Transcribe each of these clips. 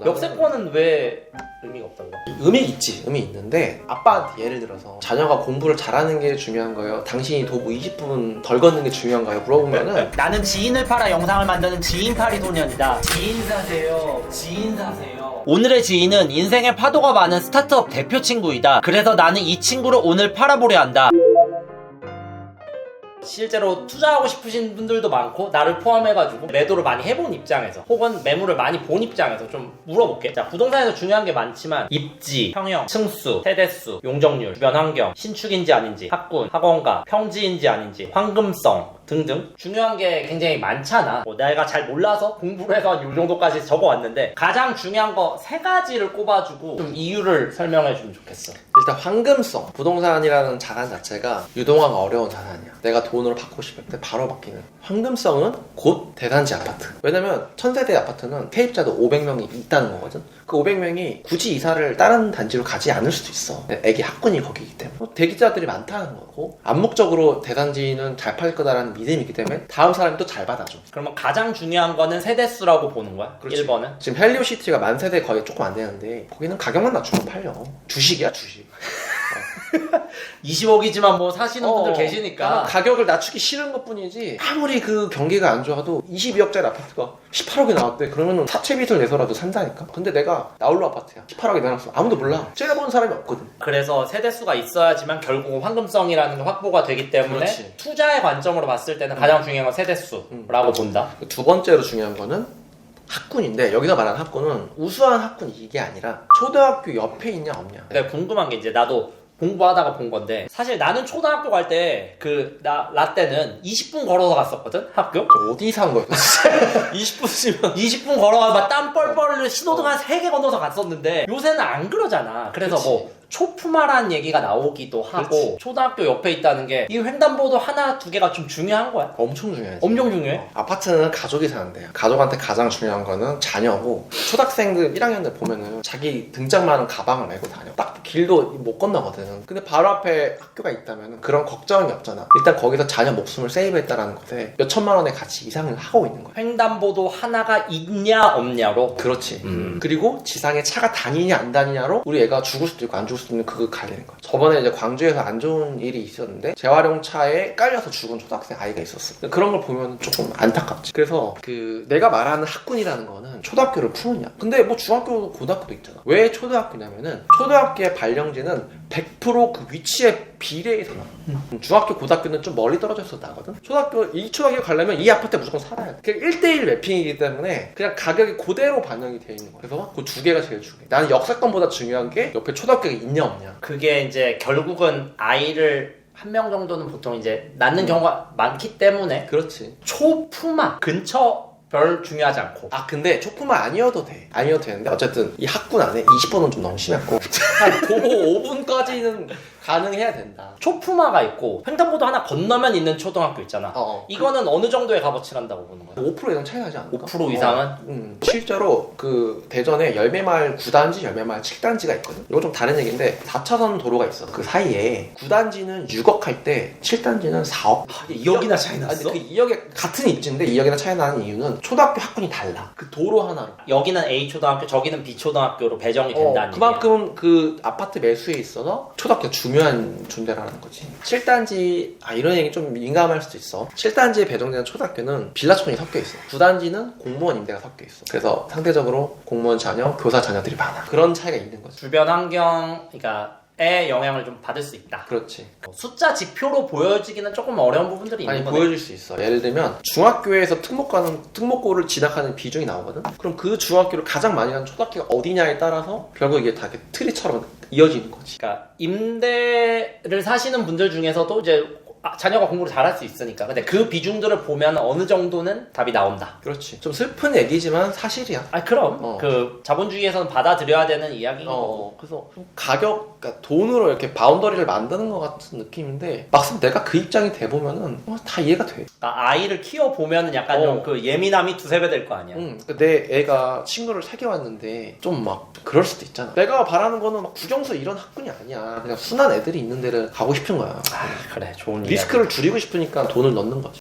역세권은 왜 의미가 없다고? 의미 있지. 의미 있는데 아빠한테 예를 들어서 자녀가 공부를 잘하는 게 중요한 거예요? 당신이 도보 20분 덜 걷는 게 중요한가요? 물어보면은 나는 지인을 팔아 영상을 만드는 지인팔이 소년이다. 지인 사세요. 지인 사세요. 오늘의 지인은 인생에 파도가 많은 스타트업 대표 친구이다. 그래서 나는 이 친구를 오늘 팔아보려 한다. 실제로 투자하고 싶으신 분들도 많고 나를 포함해가지고 매도를 많이 해본 입장에서 혹은 매물을 많이 본 입장에서 좀 물어볼게. 자, 부동산에서 중요한 게 많지만 입지, 평형, 층수, 세대수, 용적률, 주변 환경, 신축인지 아닌지, 학군, 학원가, 평지인지 아닌지, 황금성 등등 중요한 게 굉장히 많잖아. 내가 잘 몰라서 공부를 해서 이 정도까지 적어왔는데 가장 중요한 거 3가지를 꼽아주고 좀 이유를 설명해주면 좋겠어. 일단 황금성. 부동산이라는 자산 자체가 유동화가 어려운 자산이야. 내가 돈으로 받고 싶을 때 바로 받기는. 황금성은 곧 대단지 아파트. 왜냐면 1000세대 아파트는 세입자도 500명이 있다는 거거든. 그 500명이 굳이 이사를 다른 단지로 가지 않을 수도 있어. 애기 학군이 거기이기 때문에. 대기자들이 많다는 거고 암묵적으로 대단지는 잘 팔 거다라는 믿음이 있기 때문에 다음 사람이 또 잘 받아줘. 그러면 가장 중요한 거는 세대수라고 보는 거야? 그렇지. 1번은? 지금 헬리오시티가 10,000세대 거의 조금 안 되는데 거기는 가격만 낮추면 팔려. 주식이야 주식. 20억이지만 뭐 사시는 분들 계시니까. 가격을 낮추기 싫은 것 뿐이지 아무리 그 경기가 안 좋아도 22억짜리 아파트가 18억이 나왔대. 그러면은 사채빚을 내서라도 산다니까. 근데 내가 나홀로 아파트야 18억이 내놨어. 아무도 몰라. 째려보는 사람이 없거든. 그래서 세대수가 있어야지만 결국은 황금성이라는 게 확보가 되기 때문에 그렇지. 투자의 관점으로 봤을 때는 가장 중요한 건 세대수라고 본다. 두 번째로 중요한 거는 학군인데 여기서 말하는 학군은 우수한 학군이 이게 아니라 초등학교 옆에 있냐 없냐. 내가 궁금한 게 이제 나도 공부하다가 본 건데 사실 나는 초등학교 갈 때 나 때는 20분 걸어서 갔었거든 학교. 어디 산 거야? 20분이면 20분 걸어가 막 땀 뻘뻘 신호등 한 3개 건너서 갔었는데 요새는 안 그러잖아. 그래서 그치. 뭐 초품화라는 얘기가 나오기도 하고 그치. 초등학교 옆에 있다는 게 이 횡단보도 하나 두 개가 좀 중요한 거야. 엄청 중요하지. 엄청 중요해. 아파트는 가족이 사는 데야. 가족한테 가장 중요한 거는 자녀고 초등학생들 1학년들 보면은 자기 등짝만한 가방을 메고 다녀. 딱 길도 못 건너거든. 근데 바로 앞에 학교가 있다면 그런 걱정이 없잖아. 일단 거기서 자녀 목숨을 세이브했다라는 것에 몇 천만 원의 가치 이상을 하고 있는 거야. 횡단보도 하나가 있냐 없냐로. 그렇지. 그리고 지상에 차가 다니냐 안 다니냐로 우리 애가 죽을 수도 있고 안 죽을 수도 있는 그거 갈리는 거야. 저번에 이제 광주에서 안 좋은 일이 있었는데 재활용차에 깔려서 죽은 초등학생 아이가 있었어. 그런 걸 보면 조금 안타깝지. 그래서 그 내가 말하는 학군이라는 거는 초등학교를 푸느냐. 근데 뭐 중학교 고등학교도 있잖아. 왜 초등학교냐면은 초등학교의 발령지는 100% 그 위치에 비례해서 나. 중학교 고등학교는 좀 멀리 떨어져 있어서 나거든. 이 초등학교 가려면 이 아파트에 무조건 살아야 돼. 그냥 1대1 매핑이기 때문에 그냥 가격이 그대로 반영이 돼 있는 거야. 그래서 그 두 개가 제일 중요해. 나는 역세권보다 중요한 게 옆에 초등학교가 있냐 없냐. 그게 이제 결국은 아이를 한 명 정도는 보통 이제 낳는 경우가 많기 때문에 그렇지. 초품화 근처 별 중요하지 않고. 아 근데 초품화 아니어도 돼. 아니어도 되는데 어쨌든 이 학군 안에 20번은 좀 너무 심했고 한 도보 5분까지는 가능해야 된다. 초품화가 있고 횡단보도 하나 건너면 있는 초등학교 있잖아. 이거는 어느 정도의 값어치를 한다고 보는 거야? 5% 이상 차이 나지 않을까? 5% 이상은? 실제로 그 대전에 열매마을 9단지, 열매마을 7단지가 있거든. 이거 좀 다른 얘기인데 4차선 도로가 있어. 그 사이에 9단지는 6억 할 때 7단지는 4억. 2억이나 차이 났어? 아니, 그 2억에 같은 입지인데 2억이나 차이 나는 이유는 초등학교 학군이 달라. 그 도로 하나로. 여기는 A 초등학교, 저기는 B 초등학교로 배정이 된다는 얘기야. 그만큼 그 아파트 매수에 있어서 초등학교 중요한 존재라는 거지. 7단지 이런 얘기 좀 민감할 수도 있어. 7단지에 배정되는 초등학교는 빌라촌이 섞여 있어. 9단지는 공무원 임대가 섞여 있어. 그래서 상대적으로 공무원 자녀, 교사 자녀들이 많아. 그런 차이가 있는 거지. 주변 환경, 의 영향을 좀 받을 수 있다. 그렇지. 숫자 지표로 보여지기는 조금 어려운 부분들이 있는 거네. 보여줄 수 있어. 예를 들면 중학교에서 특목고를 진학하는 비중이 나오거든. 그럼 그 중학교를 가장 많이 가는 초등학교가 어디냐에 따라서 결국 이게 다 이렇게 트리처럼 이어지는 거지. 그러니까 임대를 사시는 분들 중에서도 이제 자녀가 공부를 잘할 수 있으니까. 근데 그 비중들을 보면 어느 정도는 답이 나온다. 그렇지. 좀 슬픈 얘기지만 사실이야. 그럼 그 자본주의에서는 받아들여야 되는 이야기인 거고. 그래서 좀 그러니까 돈으로 이렇게 바운더리를 만드는 것 같은 느낌인데 막상 내가 그 입장이 돼 보면은 다 이해가 돼. 그러니까 아이를 키워 보면은 약간 좀 그 예민함이 두세 배 될 거 아니야. 내 애가 친구를 사귀어 왔는데 좀 막 그럴 수도 있잖아. 내가 바라는 거는 막 국영수 이런 학군이 아니야. 그냥 순한 애들이 있는 데를 가고 싶은 거야. 그래, 좋은 리스크를 줄이고 싶으니까 돈을 넣는 거지.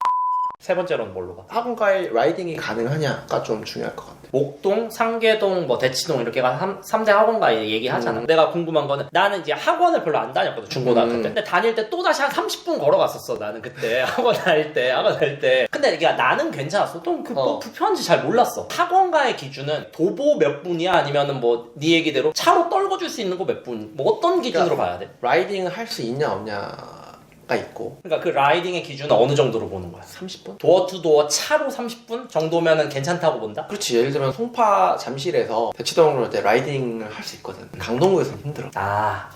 세 번째로는 뭘로 가? 학원가에 라이딩이 가능하냐가 좀 중요할 것 같아. 목동, 상계동, 뭐 대치동 이렇게가 3대 학원가 얘기하잖아. 내가 궁금한 거는 나는 이제 학원을 별로 안 다녔거든 중고등학교 때. 근데 다닐 때 또 다시 한 30분 걸어갔었어 나는 그때 학원 다닐 때. 근데 이게 나는 괜찮았어. 또 뭐 불편한지 잘 몰랐어. 학원가의 기준은 도보 몇 분이야 아니면은 뭐 네 얘기대로 차로 떨궈줄 수 있는 거 몇 분? 뭐 어떤 기준으로 봐야 돼? 라이딩을 할 수 있냐 없냐가 있고. 그러니까 그 라이딩의 기준은 어느 정도로 보는 거야? 30분? 도어 투 도어 차로 30분 정도면은 괜찮다고 본다? 그렇지. 예를 들면 송파 잠실에서 대치동으로 올 때 라이딩을 할 수 있거든. 강동구에서는 힘들어.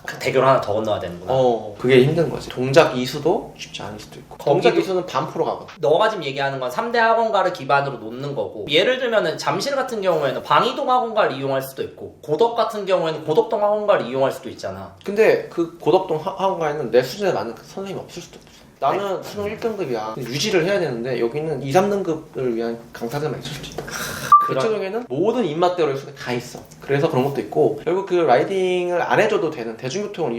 그 대교를 하나 더 건너야 되는구나. 그게 힘든 거지. 동작 이수도 쉽지 않을 수도 있고. 동작 거기도- 이수는 반프로 가거든. 너가 지금 얘기하는 건 3대 학원가를 기반으로 놓는 거고 예를 들면은 잠실 같은 경우에는 방이동 학원가를 이용할 수도 있고 고덕 같은 경우에는 고덕동 학원가를 이용할 수도 있잖아. 근데 그 고덕동 학원가에는 내 수준에 맞는 선생님이 없을 수도 없어. 나는 수능 1등급이야. 유지를 해야 되는데 여기는 2, 3등급을 위한 강사들만 있을 수도 있다. 대체동에는 모든 입맛대로 수가 다 있어. 그래서 그런 것도 있고 결국 그 라이딩을 안 해줘도 되는 대중교통을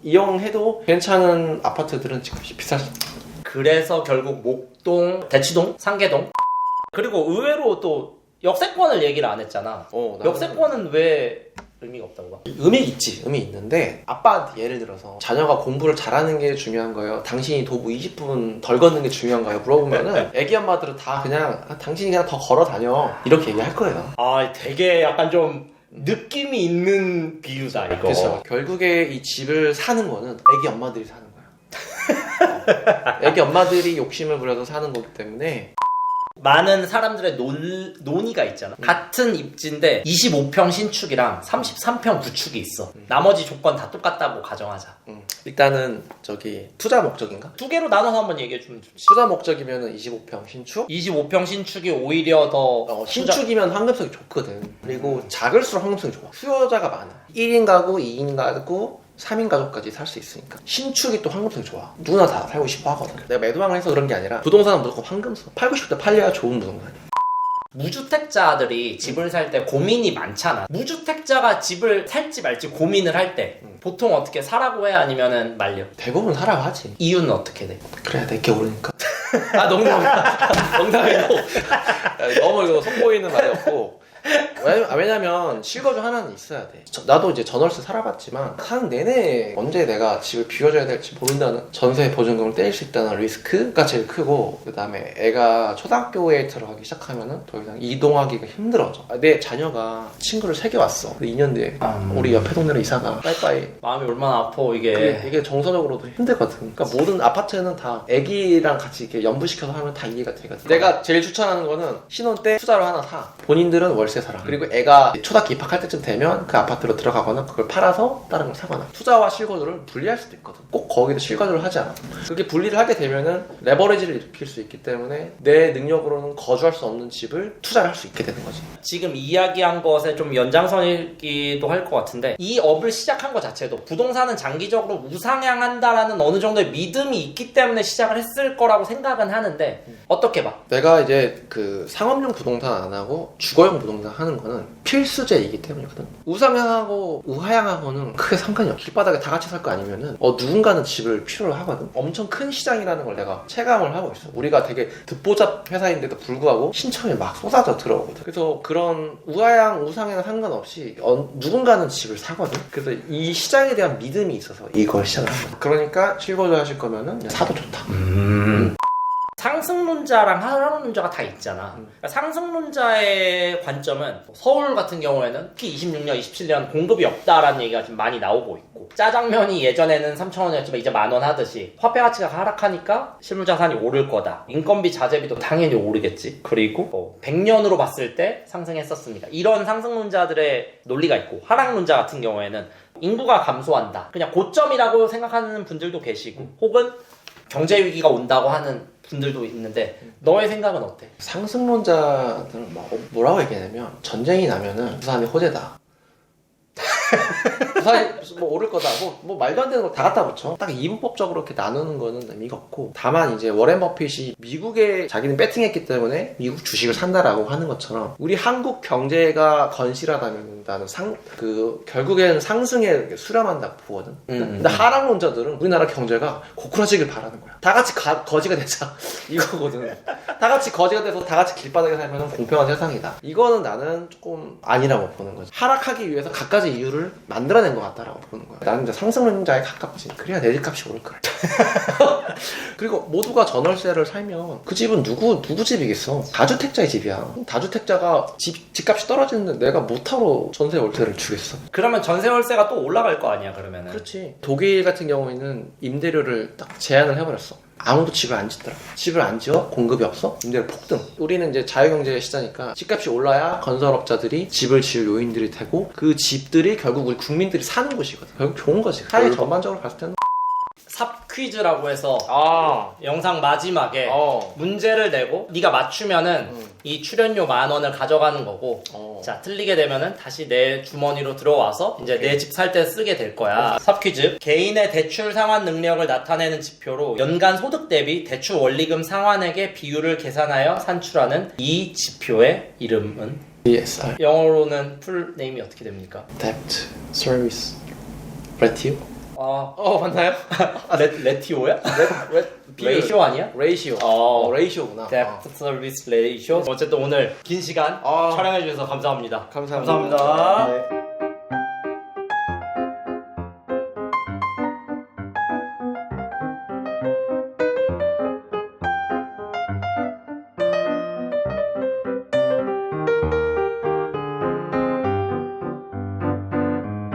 이용해도 괜찮은 아파트들은 집값이 비쌀 수 있어. 그래서 결국 목동, 대치동, 상계동 그리고 의외로 또 역세권을 얘기를 안 했잖아. 나는 역세권은 왜 의미가 없다고 봐? 의미 있지. 의미 있는데 아빠한테 예를 들어서 자녀가 공부를 잘하는 게 중요한 거예요? 당신이 도보 20분 덜 걷는 게 중요한 거예요? 물어보면은 애기 엄마들은 다 그냥 당신이 그냥 더 걸어 다녀 이렇게 얘기할 거예요. 되게 약간 좀 느낌이 있는 비유다 이거. 그렇죠. 결국에 이 집을 사는 거는 애기 엄마들이 사는 거야. 애기 엄마들이 욕심을 부려서 사는 거기 때문에 많은 사람들의 논의가 있잖아. 같은 입지인데 25평 신축이랑 33평 구축이 있어. 나머지 조건 다 똑같다고 가정하자. 일단은 투자 목적인가? 두 개로 나눠서 한번 얘기해 주면 좋지. 투자 목적이면 25평 신축? 25평 신축이 오히려 더 신축이면 황금성이 좋거든. 그리고 작을수록 황금성이 좋아. 수요자가 많아. 1인 가구, 2인 가구, 3인 가족까지 살 수 있으니까. 신축이 또 황금성이 좋아. 누구나 다 살고 싶어 하거든. 내가 매도왕을 해서 그런 게 아니라 부동산은 무조건 황금성. 팔고 싶을 때 팔려야 좋은 부동산이야. 무주택자들이 집을 살 때 고민이 많잖아. 무주택자가 집을 살지 말지 고민을 할 때 보통 어떻게 사라고 해 아니면은 말려? 대부분 사라고 하지. 이유는 어떻게 돼? 그래야 내게 오르니까. 농담이고. 너무 이거 선보이는 말이었고. 왜냐면 실거주 하나는 있어야 돼. 나도 이제 전월세 살아봤지만 사는 내내 언제 내가 집을 비워줘야 될지 모른다는 전세 보증금을 떼일 수 있다는 리스크가 제일 크고 그 다음에 애가 초등학교에 들어가기 시작하면은 더 이상 이동하기가 힘들어져. 내 자녀가 친구를 3개 왔어. 2년 뒤에 우리 옆에 동네로 이사가 빠이빠이. 마음이 얼마나 아파 이게 정서적으로도 힘들거든. 그러니까 모든 아파트는 다 애기랑 같이 이렇게 연부시켜서 하면 다 이해가 되거든. 내가 제일 추천하는 거는 신혼 때 투자로 하나 사. 본인들은 월세 사라. 그리고 애가 초등학교 입학할 때쯤 되면 그 아파트로 들어가거나 그걸 팔아서 다른 걸 사거나. 투자와 실거주를 분리할 수도 있거든. 꼭 거기도 실거주를 하지 않아. 그렇게 분리를 하게 되면은 레버리지를 일으킬 수 있기 때문에 내 능력으로는 거주할 수 없는 집을 투자를 할 수 있게 되는 거지. 지금 이야기한 것에 좀 연장선이기도 할 것 같은데 이 업을 시작한 것 자체도 부동산은 장기적으로 우상향한다라는 어느 정도의 믿음이 있기 때문에 시작을 했을 거라고 생각은 하는데 어떻게 봐? 내가 이제 그 상업용 부동산 안 하고 주거용 부동산 하는 거는 필수제이기 때문이거든. 우상향하고 우하향하고는 크게 상관이 없어. 길바닥에 다 같이 살 거 아니면은 누군가는 집을 필요로 하거든. 엄청 큰 시장이라는 걸 내가 체감을 하고 있어. 우리가 되게 듣보잡 회사인데도 불구하고 신청이 막 쏟아져 들어오거든. 그래서 그런 우하향 우상향 상관없이 누군가는 집을 사거든. 그래서 이 시장에 대한 믿음이 있어서 이걸 시작을 한 거야. 그러니까 실거주 하실 거면은 그냥 사도 좋다. 상승론자랑 하락론자가 다 있잖아. 그러니까 상승론자의 관점은 서울 같은 경우에는 특히 26년, 27년 공급이 없다라는 얘기가 지금 많이 나오고 있고 짜장면이 예전에는 3,000원이었지만 이제 10,000원 하듯이 화폐 가치가 하락하니까 실물자산이 오를 거다. 인건비, 자재비도 당연히 오르겠지. 그리고 100년으로 봤을 때 상승했었습니다. 이런 상승론자들의 논리가 있고 하락론자 같은 경우에는 인구가 감소한다. 그냥 고점이라고 생각하는 분들도 계시고 혹은 경제 위기가 온다고 하는 분들도 있는데 너의 생각은 어때? 상승론자들은 뭐라고 얘기하냐면 전쟁이 나면은 부산이 호재다. 사실 뭐 오를 거다. 뭐 말도 안 되는 거 다 갖다 붙여. 딱 이분법적으로 이렇게 나누는 거는 의미가 없고. 다만 이제 워렌 버핏이 미국에 자기는 배팅했기 때문에 미국 주식을 산다라고 하는 것처럼 우리 한국 경제가 건실하다면 나는 결국에는 상승에 수렴한다고 보거든. 근데 하락론자들은 우리나라 경제가 고꾸라지길 바라는 거야. 다 같이 거지가 되자 이거거든. 다 같이 거지가 돼서 다 같이 길바닥에 살면 공평한 세상이다. 이거는 나는 조금 아니라고 보는 거지. 하락하기 위해서 갖가지 이유를 만들어낸 것 같다라고 보는 거야. 나는 이제 상승론자에 가깝지. 그래야 내 집값이 오를 거야. 그리고 모두가 전월세를 살면 그 집은 누구 집이겠어? 다주택자의 집이야. 다주택자가 집값이 떨어지는데 내가 못하러 전세 월세를 주겠어? 그러면 전세 월세가 또 올라갈 거 아니야 그러면은. 그렇지. 독일 같은 경우에는 임대료를 딱 제한을 해버렸어. 아무도 집을 안 짓더라. 집을 안 지어? 공급이 없어? 임대료 폭등. 우리는 이제 자유경제 시대니까 집값이 올라야 건설업자들이 집을 지을 요인들이 되고 그 집들이 결국 우리 국민들이 사는 곳이거든. 결국 좋은 거지. 사회 전반적으로 봤을 때는. 삽 퀴즈라고 해서 아. 영상 마지막에 어. 문제를 내고 네가 맞추면은 이 출연료 10,000원을 가져가는 거고 자 틀리게 되면은 다시 내 주머니로 들어와서 이제 내 집 살 때 쓰게 될 거야. 삽 퀴즈. 개인의 대출 상환 능력을 나타내는 지표로 연간 소득 대비 대출 원리금 상환액의 비율을 계산하여 산출하는 이 지표의 이름은? DSR. 영어로는 풀 네임이 어떻게 됩니까? Debt Service Ratio. 맞나요? 레티오야? 레이쇼 아니야? 레이시오. 레이시오구나. Debt Service Ratio. 어쨌든 오늘 긴 시간 촬영해 주셔서 감사합니다. 감사합니다. 감사합니다. 네.